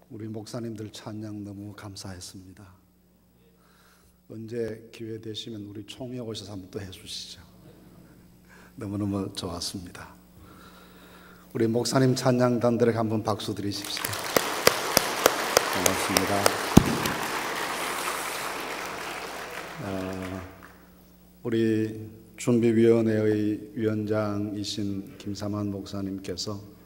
우리 목사님들 찬양 너무 감사했습니다. 언제 기회 되시면 우리 총회 오셔서 한번 또 해주시죠. 너무너무 좋았습니다. 우리 목사님 찬양단들에게 한번 박수 드리십시오. 고맙습니다. 우리 준비위원회의 위원장이신 김삼환 목사님께서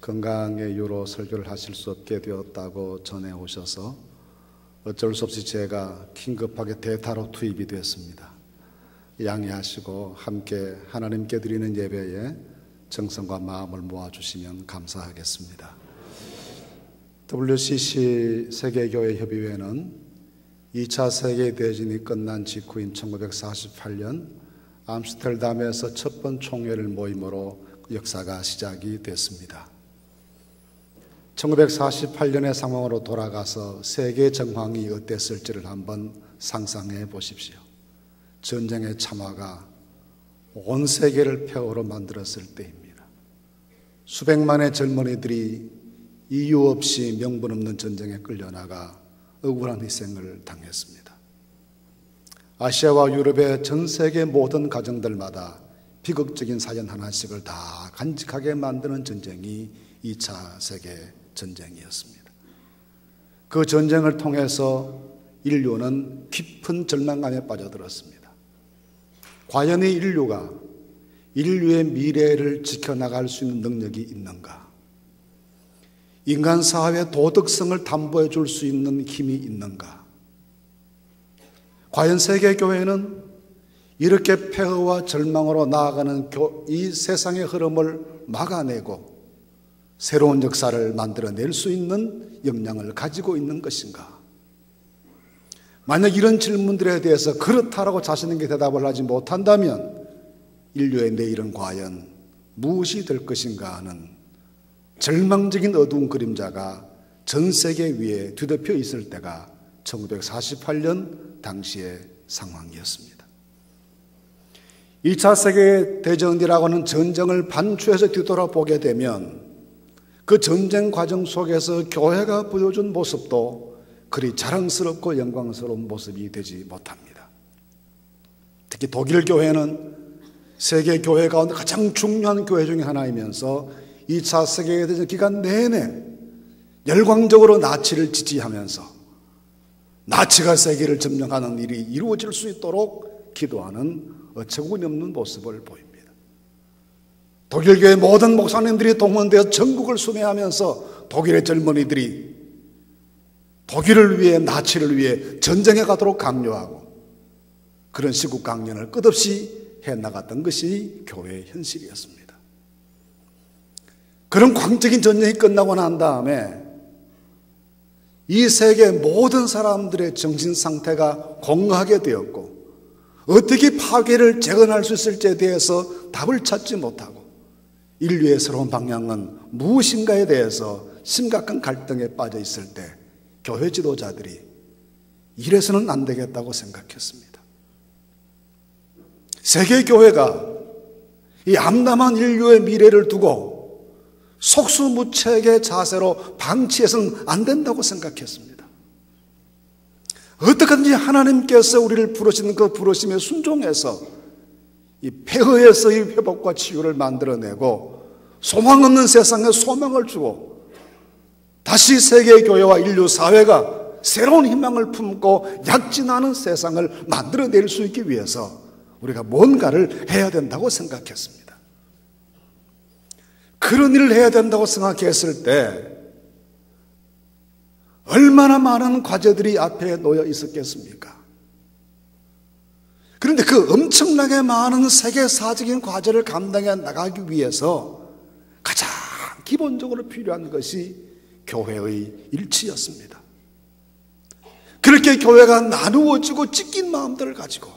건강의 이유로 설교를 하실 수 없게 되었다고 전해 오셔서 어쩔 수 없이 제가 긴급하게 대타로 투입이 되었습니다. 양해하시고 함께 하나님께 드리는 예배에 정성과 마음을 모아주시면 감사하겠습니다. WCC 세계교회협의회는 2차 세계대전이 끝난 직후인 1948년 암스테르담에서 첫 번 총회를 모임으로 역사가 시작이 됐습니다. 1948년의 상황으로 돌아가서 세계 정황이 어땠을지를 한번 상상해 보십시오. 전쟁의 참화가 온 세계를 폐허로 만들었을 때입니다. 수백만의 젊은이들이 이유 없이 명분 없는 전쟁에 끌려나가 억울한 희생을 당했습니다. 아시아와 유럽의 전 세계 모든 가정들마다 비극적인 사연 하나씩을 다 간직하게 만드는 전쟁이 2차 세계 전쟁이었습니다. 그 전쟁을 통해서 인류는 깊은 절망감에 빠져들었습니다. 과연 이 인류가 인류의 미래를 지켜나갈 수 있는 능력이 있는가? 인간 사회의 도덕성을 담보해 줄 수 있는 힘이 있는가? 과연 세계교회는 이렇게 폐허와 절망으로 나아가는 이 세상의 흐름을 막아내고 새로운 역사를 만들어낼 수 있는 역량을 가지고 있는 것인가? 만약 이런 질문들에 대해서 그렇다라고 자신 있게 대답을 하지 못한다면 인류의 내일은 과연 무엇이 될 것인가 하는 절망적인 어두운 그림자가 전 세계 위에 뒤덮여 있을 때가 1948년 당시의 상황이었습니다. 2차 세계대전이라고 하는 전쟁을 반추해서 뒤돌아보게 되면 그 전쟁 과정 속에서 교회가 보여준 모습도 그리 자랑스럽고 영광스러운 모습이 되지 못합니다. 특히 독일 교회는 세계 교회 가운데 가장 중요한 교회 중에 하나이면서 2차 세계대전 기간 내내 열광적으로 나치를 지지하면서 나치가 세계를 점령하는 일이 이루어질 수 있도록 기도하는 어처구니 없는 모습을 보입니다. 독일교회 모든 목사님들이 동원되어 전국을 순회하면서 독일의 젊은이들이 독일을 위해 나치를 위해 전쟁에 가도록 강요하고 그런 시국 강연을 끝없이 해나갔던 것이 교회의 현실이었습니다. 그런 광적인 전쟁이 끝나고 난 다음에 이 세계 모든 사람들의 정신 상태가 공허하게 되었고 어떻게 파괴를 재건할 수 있을지에 대해서 답을 찾지 못하고 인류의 새로운 방향은 무엇인가에 대해서 심각한 갈등에 빠져 있을 때 교회 지도자들이 이래서는 안 되겠다고 생각했습니다. 세계교회가 이 암담한 인류의 미래를 두고 속수무책의 자세로 방치해서는 안 된다고 생각했습니다. 어떻게든지 하나님께서 우리를 부르시는 그 부르심에 순종해서 이 폐허에서의 회복과 치유를 만들어내고 소망 없는 세상에 소망을 주고 다시 세계교회와 인류 사회가 새로운 희망을 품고 약진하는 세상을 만들어낼 수 있기 위해서 우리가 뭔가를 해야 된다고 생각했습니다. 그런 일을 해야 된다고 생각했을 때 얼마나 많은 과제들이 앞에 놓여 있었겠습니까? 그런데 그 엄청나게 많은 세계사적인 과제를 감당해 나가기 위해서 가장 기본적으로 필요한 것이 교회의 일치였습니다. 그렇게 교회가 나누어지고 찢긴 마음들을 가지고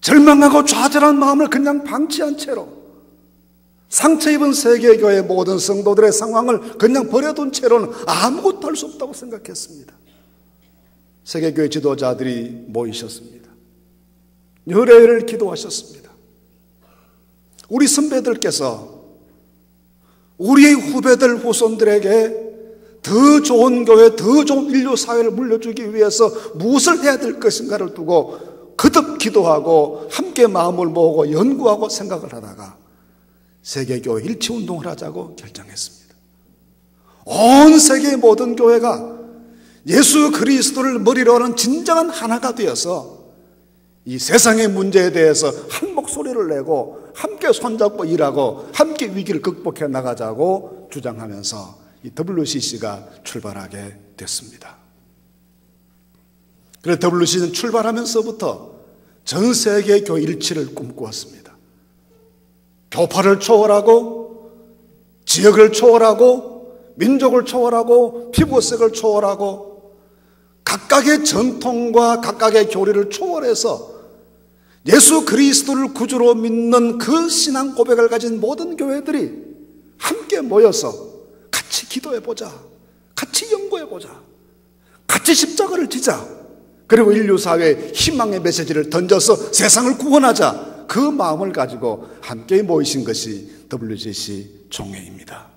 절망하고 좌절한 마음을 그냥 방치한 채로 상처 입은 세계교회 모든 성도들의 상황을 그냥 버려둔 채로는 아무것도 할 수 없다고 생각했습니다. 세계교회 지도자들이 모이셨습니다. 열애를 기도하셨습니다. 우리 선배들께서 우리의 후배들, 후손들에게 더 좋은 교회, 더 좋은 인류 사회를 물려주기 위해서 무엇을 해야 될 것인가를 두고 거듭 기도하고 함께 마음을 모으고 연구하고 생각을 하다가 세계교회 일치운동을 하자고 결정했습니다. 온 세계의 모든 교회가 예수 그리스도를 머리로 하는 진정한 하나가 되어서 이 세상의 문제에 대해서 한 목소리를 내고 함께 손잡고 일하고 함께 위기를 극복해 나가자고 주장하면서 이 WCC가 출발하게 됐습니다. 그래서 WCC는 출발하면서부터 전 세계 교회 일치를 꿈꾸었습니다. 교파를 초월하고 지역을 초월하고 민족을 초월하고 피부색을 초월하고 각각의 전통과 각각의 교리를 초월해서 예수 그리스도를 구주로 믿는 그 신앙 고백을 가진 모든 교회들이 함께 모여서 같이 기도해보자, 같이 연구해보자, 같이 십자가를 지자, 그리고 인류사회에 희망의 메시지를 던져서 세상을 구원하자, 그 마음을 가지고 함께 모이신 것이 WCC 총회입니다.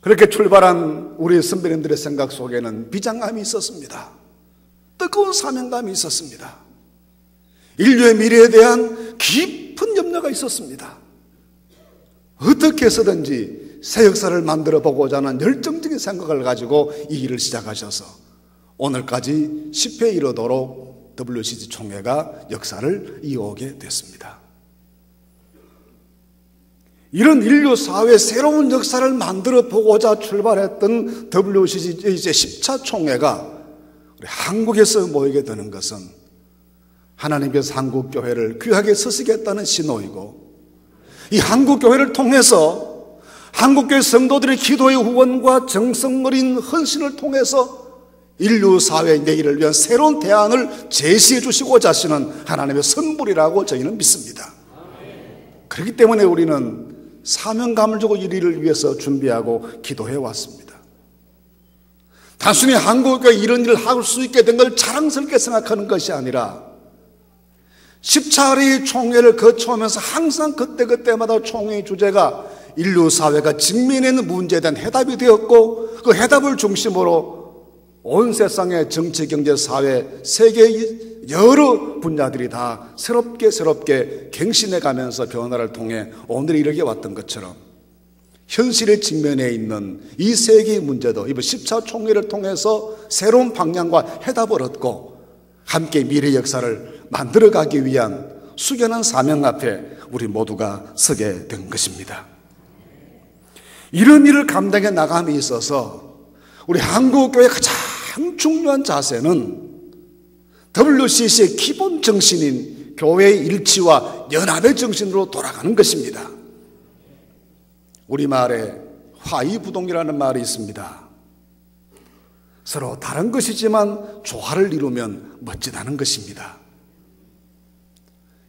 그렇게 출발한 우리 선배님들의 생각 속에는 비장함이 있었습니다. 뜨거운 사명감이 있었습니다. 인류의 미래에 대한 깊은 염려가 있었습니다. 어떻게 해서든지 새 역사를 만들어 보고자 하는 열정적인 생각을 가지고 이 일을 시작하셔서 오늘까지 10회 이르도록 WCC 총회가 역사를 이어오게 됐습니다. 이런 인류 사회의 새로운 역사를 만들어 보고자 출발했던 WCC 이제 10차 총회가 우리 한국에서 모이게 되는 것은 하나님께서 한국 교회를 귀하게 쓰시겠다는 신호이고, 이 한국 교회를 통해서 한국 교회 성도들의 기도의 후원과 정성 어린 헌신을 통해서 인류 사회의 내일을 위한 새로운 대안을 제시해 주시고자 하시는 하나님의 선물이라고 저희는 믿습니다. 그렇기 때문에 우리는 사명감을 주고 이 일을 위해서 준비하고 기도해 왔습니다. 단순히 한국교회 이런 일을 할 수 있게 된 걸 자랑스럽게 생각하는 것이 아니라 10차례의 총회를 거쳐오면서 항상 그때그때마다 총회의 주제가 인류 사회가 직면해 있는 문제에 대한 해답이 되었고, 그 해답을 중심으로 온 세상의 정치, 경제, 사회, 세계의 여러 분야들이 다 새롭게 갱신해 가면서 변화를 통해 오늘에 이르게 왔던 것처럼 현실에 직면해 있는 이 세계의 문제도 이번 10차 총회를 통해서 새로운 방향과 해답을 얻고 함께 미래 역사를 만들어가기 위한 숙연한 사명 앞에 우리 모두가 서게 된 것입니다. 이런 일을 감당해 나감에 있어서 우리 한국교회의 가장 중요한 자세는 WCC의 기본 정신인 교회의 일치와 연합의 정신으로 돌아가는 것입니다. 우리말에 화이부동이라는 말이 있습니다. 서로 다른 것이지만 조화를 이루면 멋지다는 것입니다.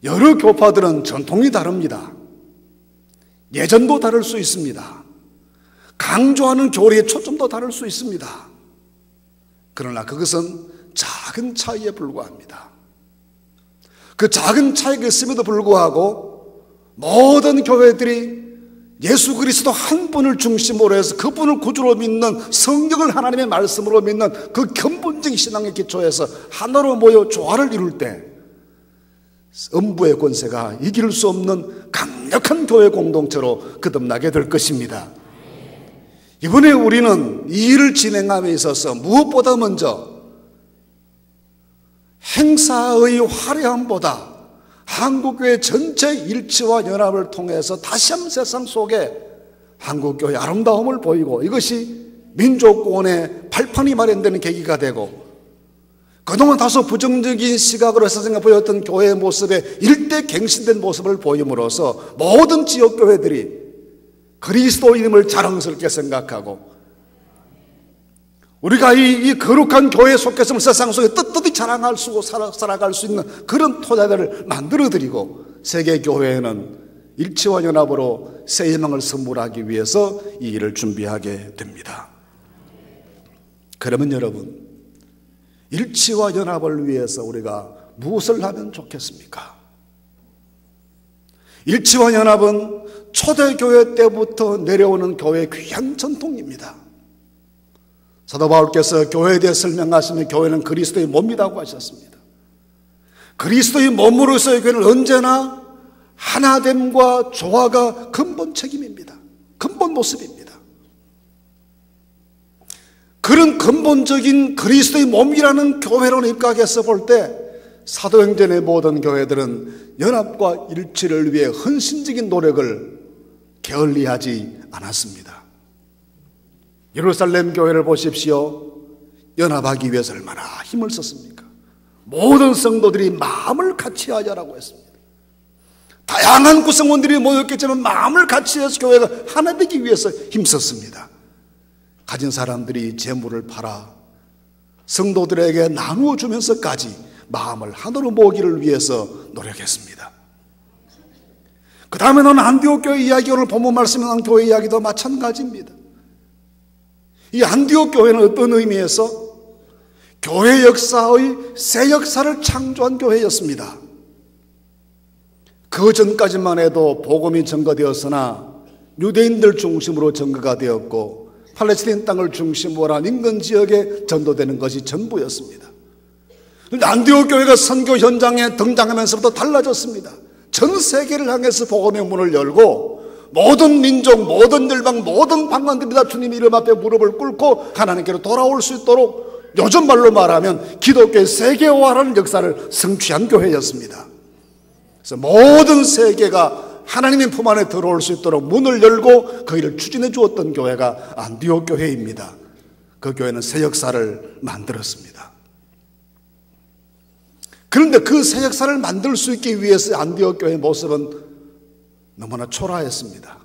여러 교파들은 전통이 다릅니다. 예전도 다를 수 있습니다. 강조하는 교리의 초점도 다를 수 있습니다. 그러나 그것은 작은 차이에 불과합니다. 그 작은 차이가 있음에도 불구하고 모든 교회들이 예수 그리스도 한 분을 중심으로 해서 그분을 구주로 믿는, 성경을 하나님의 말씀으로 믿는 그 근본적인 신앙의 기초에서 하나로 모여 조화를 이룰 때 음부의 권세가 이길 수 없는 강력한 교회 공동체로 거듭나게 될 것입니다. 이번에 우리는 이 일을 진행함에 있어서 무엇보다 먼저 행사의 화려함보다 한국교회 전체 일치와 연합을 통해서 다시 한번 세상 속에 한국교회의 아름다움을 보이고, 이것이 민족구원의 발판이 마련되는 계기가 되고, 그동안 다소 부정적인 시각으로 세상에 보였던 교회의 모습에 일대 갱신된 모습을 보임으로써 모든 지역교회들이 그리스도인임을 자랑스럽게 생각하고, 우리가 이 거룩한 교회에 속해서 세상 속에 떳떳이 자랑할 수, 살아갈 수 있는 그런 토대들을 만들어드리고, 세계교회에는 일치와 연합으로 새 희망을 선물하기 위해서 이 일을 준비하게 됩니다. 그러면 여러분, 일치와 연합을 위해서 우리가 무엇을 하면 좋겠습니까? 일치와 연합은 초대교회 때부터 내려오는 교회의 귀한 전통입니다. 사도 바울께서 교회에 대해 설명하시면 교회는 그리스도의 몸이라고 하셨습니다. 그리스도의 몸으로서의 교회는 언제나 하나됨과 조화가 근본 책임입니다. 근본 모습입니다. 그런 근본적인 그리스도의 몸이라는 교회로 입각해서 볼 때 사도행전의 모든 교회들은 연합과 일치를 위해 헌신적인 노력을 게을리하지 않았습니다. 예루살렘 교회를 보십시오. 연합하기 위해서 얼마나 힘을 썼습니까? 모든 성도들이 마음을 같이 하자라고 했습니다. 다양한 구성원들이 모였겠지만 마음을 같이 해서 교회가 하나 되기 위해서 힘썼습니다. 가진 사람들이 재물을 팔아 성도들에게 나누어 주면서까지 마음을 하나로 모으기를 위해서 노력했습니다. 그 다음에 나온 안디옥 교회 이야기, 오늘 본문 말씀에 나온 교회 이야기도 마찬가지입니다. 이 안디옥 교회는 어떤 의미에서 교회 역사의 새 역사를 창조한 교회였습니다. 그 전까지만 해도 복음이 전거되었으나 유대인들 중심으로 전거가 되었고 팔레스타인 땅을 중심으로 한 인근 지역에 전도되는 것이 전부였습니다. 그런데 안디옥 교회가 선교 현장에 등장하면서부터 달라졌습니다. 전 세계를 향해서 복음의 문을 열고 모든 민족, 모든 열방, 모든 방언들이 다 주님 이름 앞에 무릎을 꿇고 하나님께로 돌아올 수 있도록 요즘 말로 말하면 기독교의 세계화라는 역사를 성취한 교회였습니다. 그래서 모든 세계가 하나님의 품 안에 들어올 수 있도록 문을 열고 그 일을 추진해 주었던 교회가 안디옥 교회입니다. 그 교회는 새 역사를 만들었습니다. 그런데 그 새 역사를 만들 수 있기 위해서 안디옥 교회의 모습은 너무나 초라했습니다.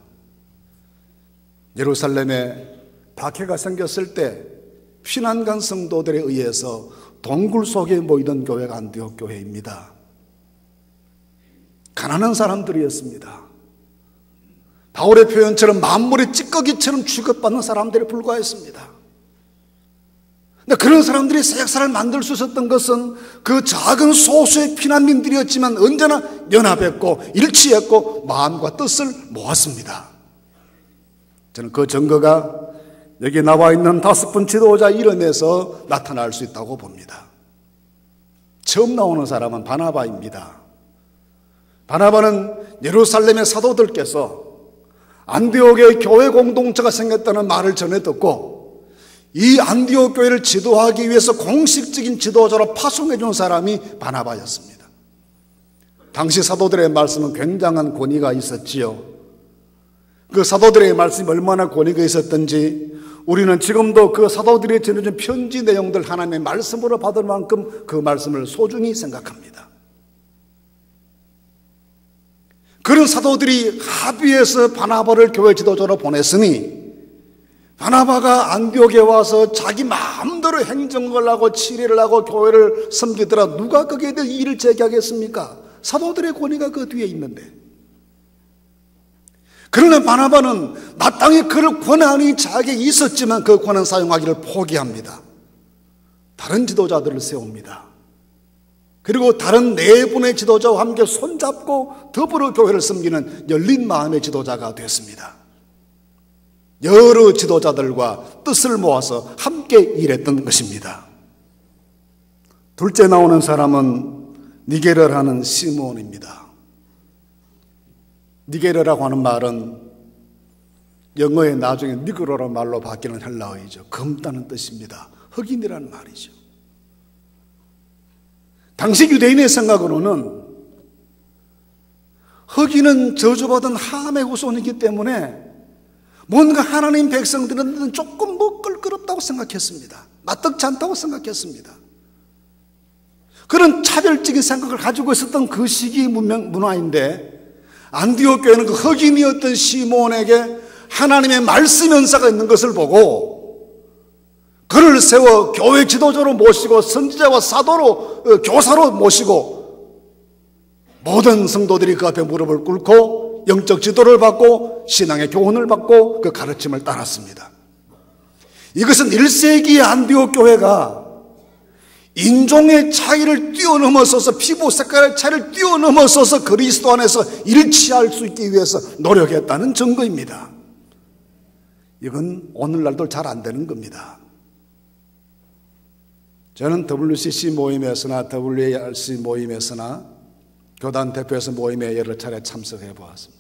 예루살렘에 박해가 생겼을 때 피난간 성도들에 의해서 동굴 속에 모이던 교회가 안디옥 교회입니다. 가난한 사람들이었습니다. 바울의 표현처럼 만물의 찌꺼기처럼 취급받는 사람들에 불과했습니다. 근데 그런 사람들이 새 역사를 만들 수 있었던 것은 그 작은 소수의 피난민들이었지만 언제나 연합했고 일치했고 마음과 뜻을 모았습니다. 저는 그 증거가 여기 나와 있는 5분 지도자 이름에서 나타날 수 있다고 봅니다. 처음 나오는 사람은 바나바입니다. 바나바는 예루살렘의 사도들께서 안디옥에 교회 공동체가 생겼다는 말을 전해 듣고 이 안디옥 교회를 지도하기 위해서 공식적인 지도자로 파송해 준 사람이 바나바였습니다. 당시 사도들의 말씀은 굉장한 권위가 있었지요. 그 사도들의 말씀이 얼마나 권위가 있었던지 우리는 지금도 그 사도들이 전해준 편지 내용들 하나님의 말씀으로 받을 만큼 그 말씀을 소중히 생각합니다. 그런 사도들이 합의해서 바나바를 교회 지도자로 보냈으니 바나바가 안디옥에 와서 자기 마음대로 행정을 하고 치리를 하고 교회를 섬기더라 누가 거기에 대해 이의를 제기하겠습니까? 사도들의 권위가 그 뒤에 있는데. 그러나 바나바는 마땅히 그럴 권한이 자기에게 있었지만 그 권한 사용하기를 포기합니다. 다른 지도자들을 세웁니다. 그리고 다른 4분의 지도자와 함께 손잡고 더불어 교회를 섬기는 열린 마음의 지도자가 됐습니다. 여러 지도자들과 뜻을 모아서 함께 일했던 것입니다. 둘째 나오는 사람은 니게르라는 시몬입니다. 니게르라고 하는 말은 영어에 나중에 니그로라는 말로 바뀌는 헬라어이죠. 검다는 뜻입니다. 흑인이라는 말이죠. 당시 유대인의 생각으로는 흑인은 저주받은 함의 후손이기 때문에 뭔가 하나님 백성들은 조금 껄끄럽다고 생각했습니다. 마땅치 않다고 생각했습니다. 그런 차별적인 생각을 가지고 있었던 그 시기 문화인데 안디옥 교회는 그 흑인이었던 시몬에게 하나님의 말씀 연사가 있는 것을 보고 그를 세워 교회 지도자로 모시고 선지자와 사도로 교사로 모시고 모든 성도들이 그 앞에 무릎을 꿇고 영적 지도를 받고 신앙의 교훈을 받고 그 가르침을 따랐습니다. 이것은 1세기의 안디옥 교회가 인종의 차이를 뛰어넘어서서 피부 색깔의 차이를 뛰어넘어서서 그리스도 안에서 일치할 수 있기 위해서 노력했다는 증거입니다. 이건 오늘날도 잘 안 되는 겁니다. 저는 WCC 모임에서나 WARC 모임에서나 교단 대표에서 모임에 여러 차례 참석해 보았습니다.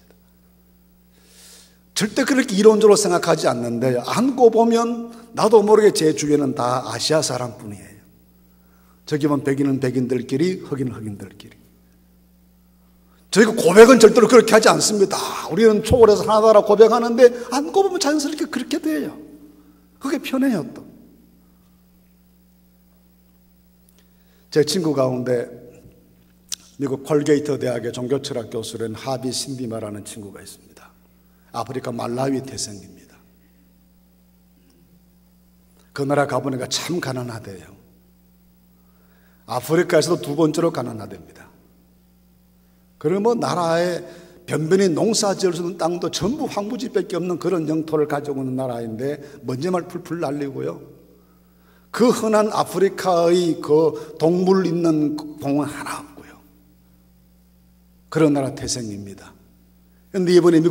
절대 그렇게 이론적으로 생각하지 않는데 안고 보면 나도 모르게 제 주변은 다 아시아 사람뿐이에요. 저기 보면 백인은 백인들끼리, 흑인은 흑인들끼리. 저희가 고백은 절대로 그렇게 하지 않습니다. 우리는 초월해서 하나다라 고백하는데 안고 보면 자연스럽게 그렇게 돼요. 그게 편해요 또. 제 친구 가운데 미국 콜게이트 대학의 종교철학 교수는 하비 신비마라는 친구가 있습니다. 아프리카 말라위 태생입니다. 그 나라 가보니까 참 가난하대요. 아프리카에서도 두 번째로 가난하답니다. 그러면 나라에 변변히 농사 지을 수 있는 땅도 전부 황무지밖에 없는 그런 영토를 가지고 있는 나라인데 먼지말 풀풀 날리고요. 그 흔한 아프리카의 그 동물 있는 공원 하나 없고요. 그런 나라 태생입니다. 그런데 이번에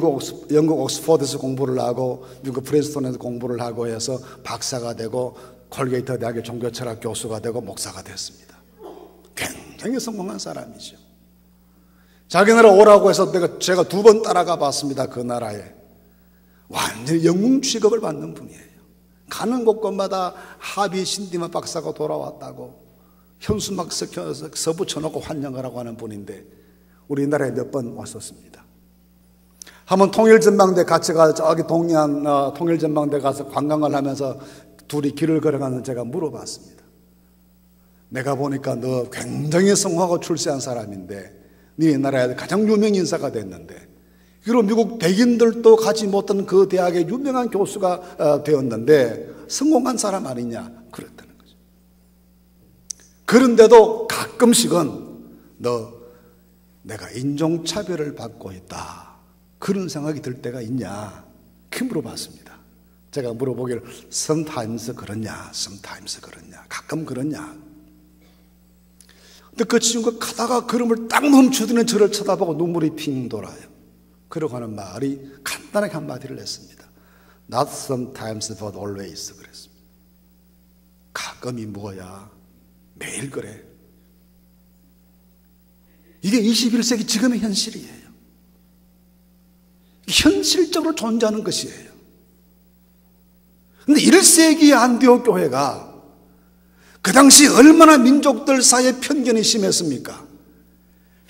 영국 옥스퍼드에서 공부를 하고 미국 프린스턴에서 공부를 하고 해서 박사가 되고 콜게이트 대학의 종교철학 교수가 되고 목사가 됐습니다. 굉장히 성공한 사람이죠. 자기 나라 오라고 해서 제가 두 번 따라가 봤습니다. 그 나라에. 완전히 영웅 취급을 받는 분이에요. 가는 곳곳마다 하비 신디마 박사가 돌아왔다고 현수막 서붙여놓고 환영을 하고 하는 분인데 우리나라에 몇 번 왔었습니다. 한번 통일전망대 같이 가서 저기 동해안 통일전망대 가서 관광을 하면서 둘이 길을 걸어가는 제가 물어봤습니다. 내가 보니까 너 굉장히 성공하고 출세한 사람인데 네 나라에 가장 유명 인사가 됐는데 그리고 미국 백인들도 가지 못한 그 대학의 유명한 교수가 되었는데 성공한 사람 아니냐 그랬다는 거죠. 그런데도 가끔씩은 내가 인종차별을 받고 있다 그런 생각이 들 때가 있냐 그렇게 물어봤습니다. 제가 물어보기를 sometimes 그렇냐 sometimes 그렇냐 가끔 그렇냐. 근데 그 친구가 가다가 걸음을 딱 멈추더니 저를 쳐다보고 눈물이 핑 돌아요. 그러고 하는 말이 간단하게 한마디를 했습니다. Not sometimes but always 그랬습니다. 가끔이 뭐야 매일 그래. 이게 21세기 지금의 현실이에요. 현실적으로 존재하는 것이에요. 근데 1세기의 안디옥 교회가 그 당시 얼마나 민족들 사이에 편견이 심했습니까?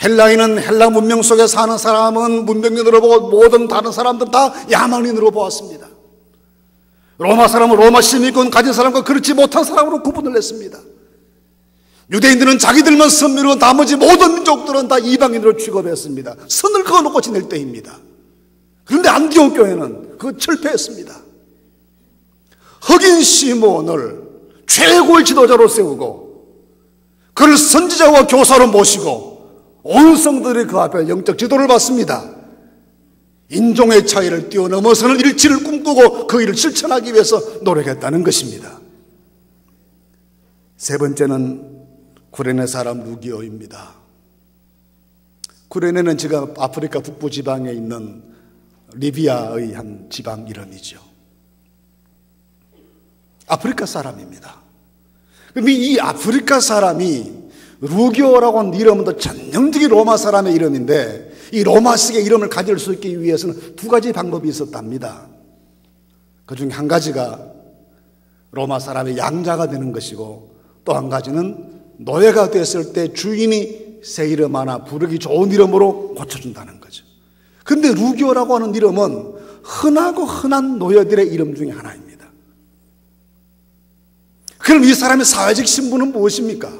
헬라인은 헬라 문명 속에 사는 사람은 문명인으로 보고 모든 다른 사람들은 다 야만인으로 보았습니다. 로마 사람은 로마 시민권 가진 사람과 그렇지 못한 사람으로 구분을 했습니다. 유대인들은 자기들만 선민이고 나머지 모든 민족들은 다 이방인으로 취급했습니다. 선을 그어놓고 지낼 때입니다. 그런데 안디옥 교회는 그거 철폐했습니다. 흑인 시몬을 최고의 지도자로 세우고 그를 선지자와 교사로 모시고 온 성들이 그 앞에 영적 지도를 받습니다. 인종의 차이를 뛰어넘어서는 일치를 꿈꾸고 그 일을 실천하기 위해서 노력했다는 것입니다. 세 번째는 구레네 사람 루기오입니다. 구레네는 지금 아프리카 북부 지방에 있는 리비아의 한 지방 이름이죠. 아프리카 사람입니다. 그럼 이 아프리카 사람이 루기오라고 하는 이름은 전형적인 로마 사람의 이름인데 이 로마식의 이름을 가질 수 있기 위해서는 두 가지 방법이 있었답니다. 그 중에 한 가지가 로마 사람의 양자가 되는 것이고 또 한 가지는 노예가 됐을 때 주인이 새 이름 하나 부르기 좋은 이름으로 고쳐준다는 거죠. 그런데 루기오라고 하는 이름은 흔하고 흔한 노예들의 이름 중에 하나입니다. 그럼 이 사람의 사회적 신분은 무엇입니까?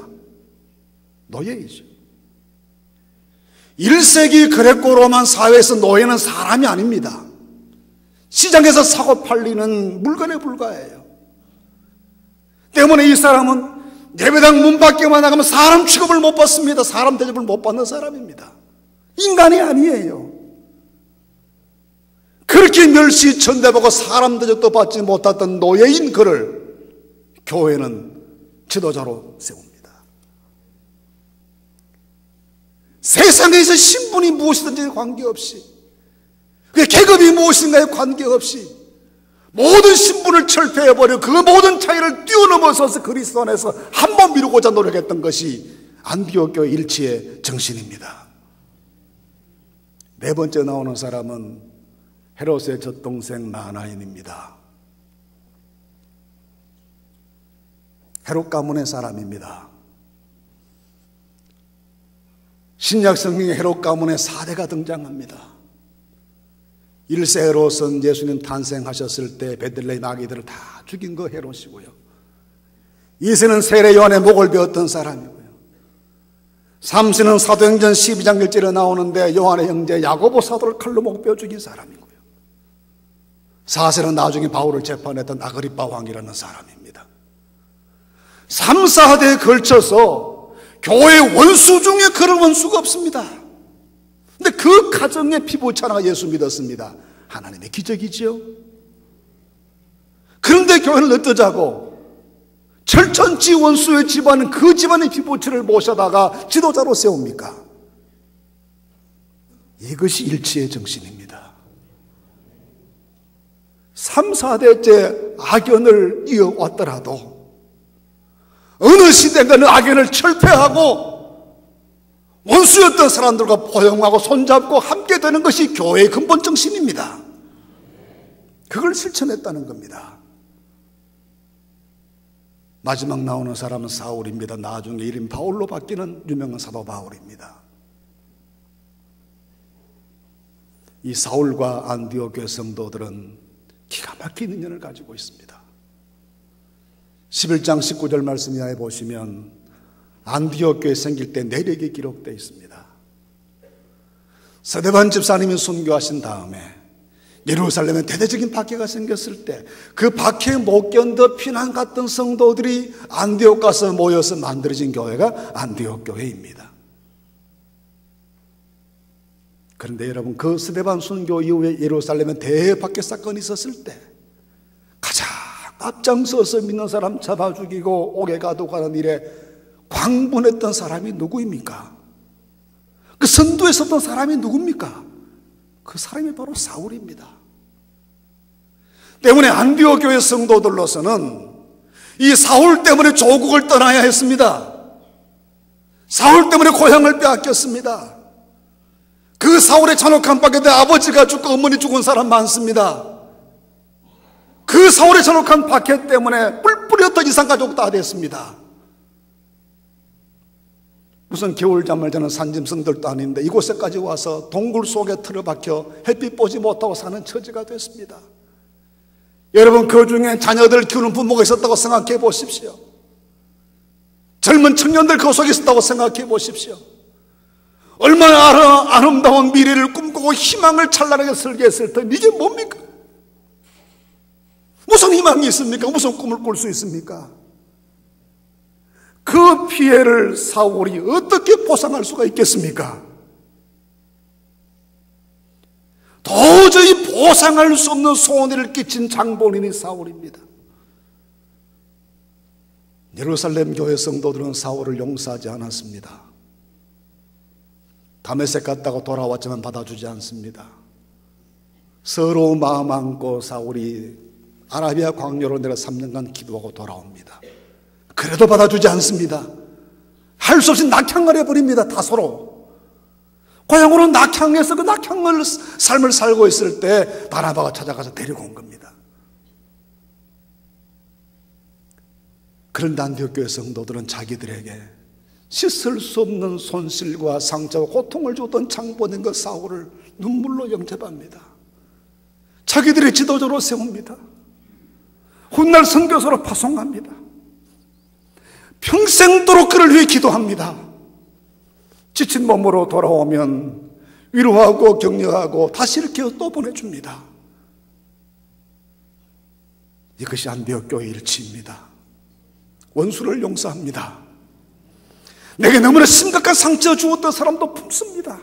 노예이죠. 1세기 그레코 로만 사회에서 노예는 사람이 아닙니다. 시장에서 사고 팔리는 물건에 불과해요. 때문에 이 사람은 예배당 문 밖에만 나가면 사람 취급을 못 받습니다. 사람 대접을 못 받는 사람입니다. 인간이 아니에요. 그렇게 멸시 천대받고 사람 대접도 받지 못했던 노예인 그를 교회는 지도자로 세웁니다. 세상에서 신분이 무엇이든지 관계없이, 그 계급이 무엇인가에 관계없이 모든 신분을 철폐해버려 그 모든 차이를 뛰어넘어서서 그리스도 안에서 한 번 미루고자 노력했던 것이 안디옥 교회 일치의 정신입니다. 네 번째 나오는 사람은 헤롯의 젖동생 마나인입니다. 헤롯 가문의 사람입니다. 신약 성경에 헤롯 가문의 4대가 등장합니다. 1세 헤롯은 예수님 탄생하셨을 때 베들레헴 아기들을 다 죽인 거 헤롯이고요. 2세는 세례 요한의 목을 베었던 사람이고요. 3세는 사도행전 12장 1절에 나오는데 요한의 형제 야고보 사도를 칼로 목 베어 죽인 사람이고요. 4세는 나중에 바울을 재판했던 아그리빠 왕이라는 사람입니다. 3, 4대에 걸쳐서 교회 원수 중에 그런 원수가 없습니다. 근데 그 가정의 피부치 하나가 예수 믿었습니다. 하나님의 기적이지요. 그런데 교회는 어떠자고? 철천지 원수의 집안은 그 집안의 피부치를 모셔다가 지도자로 세웁니까? 이것이 일치의 정신입니다. 3, 4대째 악연을 이어왔더라도 어느 시대가는 악연을 철폐하고 원수였던 사람들과 포용하고 손잡고 함께 되는 것이 교회의 근본 정신입니다. 그걸 실천했다는 겁니다. 마지막 나오는 사람은 사울입니다. 나중에 이름 바울로 바뀌는 유명한 사도 바울입니다. 이 사울과 안디옥 교회 성도들은 기가 막힌 인연을 가지고 있습니다. 11장 19절 말씀 이하에 보시면 안디옥 교회 생길 때 내력이 기록되어 있습니다. 스데반 집사님이 순교하신 다음에 예루살렘에 대대적인 박해가 생겼을 때 그 박해에 못 견뎌 피난 갔던 성도들이 안디옥 가서 모여서 만들어진 교회가 안디옥 교회입니다. 그런데 여러분, 그 스데반 순교 이후에 예루살렘에 대박해 사건이 있었을 때 가장 앞장서서 믿는 사람 잡아 죽이고 옥에 가둬가는 일에 광분했던 사람이 누구입니까? 그 선두에 섰던 사람이 누굽니까? 그 사람이 바로 사울입니다. 때문에 안디옥 교회 성도들로서는 이 사울 때문에 조국을 떠나야 했습니다. 사울 때문에 고향을 빼앗겼습니다. 그 사울의 잔혹한 박해에 아버지가 죽고 어머니 죽은 사람 많습니다. 그 사울의 잔혹한 박해 때문에 뿔뿔이었던 이산가족 다 됐습니다. 무슨 겨울잠을 자는 산짐승들도 아닌데 이곳에까지 와서 동굴 속에 틀어박혀 햇빛 보지 못하고 사는 처지가 됐습니다. 여러분, 그 중에 자녀들 키우는 부모가 있었다고 생각해 보십시오. 젊은 청년들 그 속에 있었다고 생각해 보십시오. 얼마나 아름다운 미래를 꿈꾸고 희망을 찬란하게 설계했을 때 이게 뭡니까? 무슨 희망이 있습니까? 무슨 꿈을 꿀 수 있습니까? 그 피해를 사울이 어떻게 보상할 수가 있겠습니까? 도저히 보상할 수 없는 손해를 끼친 장본인이 사울입니다. 예루살렘 교회 성도들은 사울을 용서하지 않았습니다. 다메섹 갔다가 돌아왔지만 받아주지 않습니다. 서러운 마음 안고 사울이 아라비아 광야로 내려 3년간 기도하고 돌아옵니다. 그래도 받아주지 않습니다. 할 수 없이 낙향을 해버립니다. 다소로. 고향으로 낙향해서 그 낙향을 삶을 살고 있을 때 바나바가 찾아가서 데리고 온 겁니다. 그런데 안디옥 교회 성도들은 자기들에게 씻을 수 없는 손실과 상처와 고통을 주었던 장본인 그 사울을 눈물로 영접합니다. 자기들의 지도자로 세웁니다. 훗날 선교사로 파송합니다. 평생도록 그를 위해 기도합니다. 지친 몸으로 돌아오면 위로하고 격려하고 다시 이렇게 또 보내줍니다. 이것이 안디옥 교회 일치입니다. 원수를 용서합니다. 내게 너무나 심각한 상처 주었던 사람도 품습니다.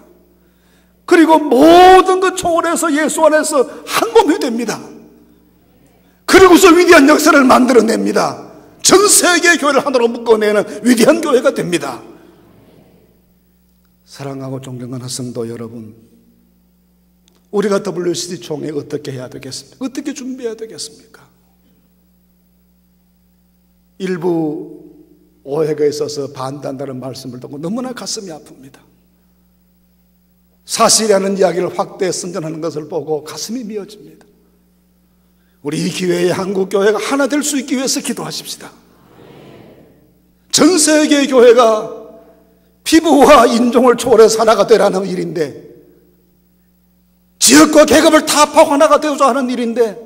그리고 모든 것 초월해서 예수 안에서 한 몸이 됩니다. 그리고서 위대한 역사를 만들어냅니다. 전 세계 교회를 하나로 묶어내는 위대한 교회가 됩니다. 사랑하고 존경하는 성도 여러분, 우리가 WCD 총회 어떻게 해야 되겠습니까? 어떻게 준비해야 되겠습니까? 일부 오해가 있어서 반대한다는 말씀을 듣고 너무나 가슴이 아픕니다. 사실이라는 이야기를 확대 선전하는 것을 보고 가슴이 미어집니다. 우리 이 기회에 한국교회가 하나 될 수 있기 위해서 기도하십시다. 전 세계의 교회가 피부와 인종을 초월해서 하나가 되라는 일인데, 지역과 계급을 타파하고 하나가 되어서 하는 일인데,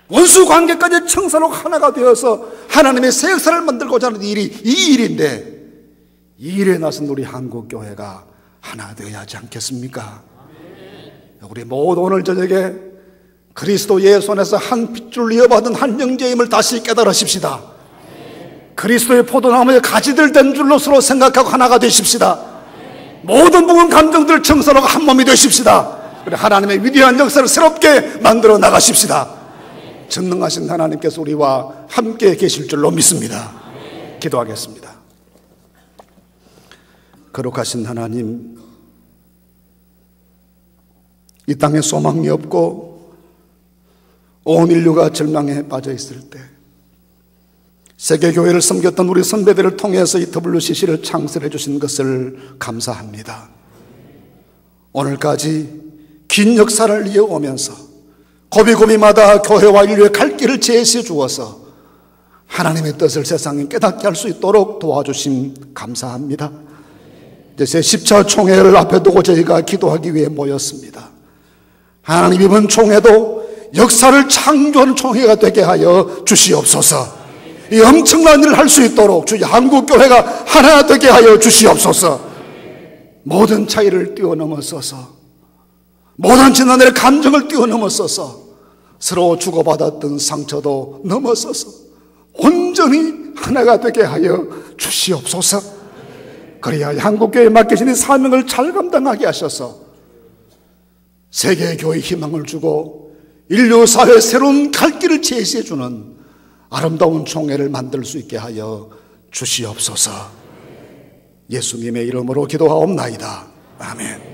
원수 관계까지 청산하고 하나가 되어서 하나님의 새 역사를 만들고자 하는 일이 이 일인데, 이 일에 나선 우리 한국교회가 하나 되어야 하지 않겠습니까? 우리 모두 오늘 저녁에 그리스도 예수 안에서 한 핏줄 이어받은 한 형제임을 다시 깨달으십시다. 그리스도의 포도나무에 가지들 된 줄로 서로 생각하고 하나가 되십시다. 모든 부분 감정들을 청산하고 한 몸이 되십시다. 그래 하나님의 위대한 역사를 새롭게 만들어 나가십시다. 전능하신 하나님께서 우리와 함께 계실 줄로 믿습니다. 기도하겠습니다. 거룩하신 하나님, 이 땅에 소망이 없고 온 인류가 절망에 빠져 있을 때 세계교회를 섬겼던 우리 선배들을 통해서 이 WCC를 창설해 주신 것을 감사합니다. 오늘까지 긴 역사를 이어오면서 고비고비마다 교회와 인류의 갈 길을 제시해 주어서 하나님의 뜻을 세상에 깨닫게 할 수 있도록 도와주심 감사합니다. 이제 제10차 총회를 앞에 두고 저희가 기도하기 위해 모였습니다. 하나님, 이번 총회도 역사를 창조하는 총회가 되게 하여 주시옵소서. 이 엄청난 일을 할 수 있도록 주의 한국교회가 하나 되게 하여 주시옵소서. 모든 차이를 뛰어넘어서서, 모든 지난날의 감정을 뛰어넘어서서, 서로 주고받았던 상처도 넘어서서 온전히 하나가 되게 하여 주시옵소서. 그래야 한국교회에 맡기신 이 사명을 잘 감당하게 하셔서 세계교회에 희망을 주고 인류 사회의 새로운 갈 길을 제시해 주는 아름다운 총회를 만들 수 있게 하여 주시옵소서. 예수님의 이름으로 기도하옵나이다. 아멘.